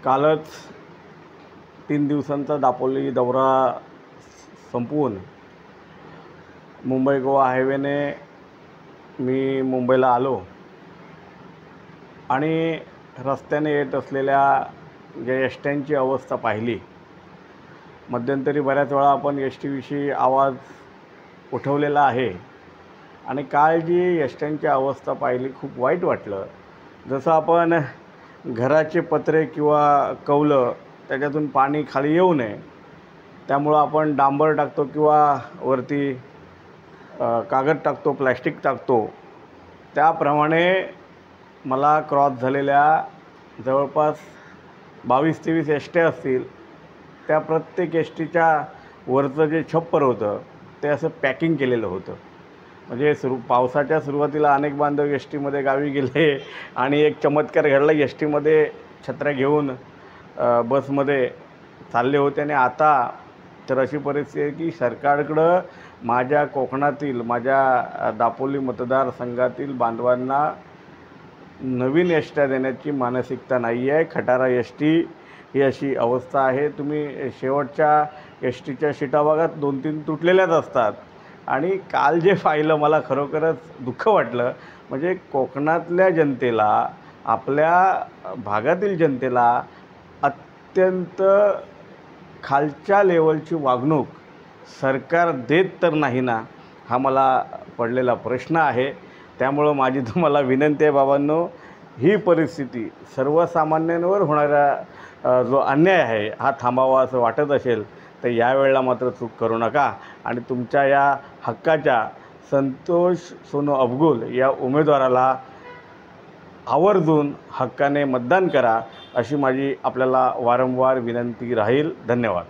कालच 3 दिवसांचा दापोली दौरा संपवून मुंबई गोवा हायवेने मी मुंबईला आलो आणि रस्त्याने येत असलेल्या ज्या एसट्यांची अवस्था पाहिली। मध्यंतरी बऱ्याच वेळा आपण एस टीविषयी आवाज उठवलेला आहे आणि काल जी एसट्यांची अवस्था पाहिली खूप वाईट वाटलं। जसं आपण घराचे पत्रे किंवा कौलं त्याच्यातून पाणी खाली येऊ नये त्यामुळं आपण डांबर टाकतो किंवा वरती कागद टाकतो, प्लॅस्टिक टाकतो, त्याप्रमाणे मला क्रॉस झालेल्या जवळपास 22-23 एसट्या असतील। त्या प्रत्येक एसटीच्या वरचं जे छप्पर होतं ते असं पॅकिंग केलेलं होतं। म्हणजे पावसाच्या सुरुवातीला अनेक बांधव एस टीमध्ये गावी गेले आणि एक चमत्कार घडला, एस टीमध्ये छत्र्या घेऊन बसमध्ये चालले होते आणि आता तर अशी परिस्थिती आहे की सरकारकडं माझ्या कोकणातील माझ्या दापोली मतदारसंघातील बांधवांना नवीन एसट्या देण्याची मानसिकता नाही आहे। खटारा एस टी ही अशी अवस्था आहे। तुम्ही शेवटच्या एस टीच्या सीटा बघा, 2-3 तुटलेल्याच असतात। आणि काल जे पाहिलं मला खरोखरच दुःख वाटलं। म्हणजे कोकणातल्या जनतेला, आपल्या भागातील जनतेला अत्यंत खालच्या लेवलची वागणूक सरकार देत तर नाही ना, हा मला पडलेला प्रश्न आहे। त्यामुळं माझी तुम्हाला विनंती आहे बाबांनो, ही परिस्थिती सर्वसामान्यांवर होणारा जो अन्याय आहे हा थांबावा असं वाटत असेल तर यावेळेला मात्र चूक करू नका आणि तुमच्या या हक्काच्या संतोष सोनू अबगुल या उमेदवाराला आवर्जून हक्काने मतदान करा अशी माझी आपल्याला वारंवार विनंती राहील। धन्यवाद।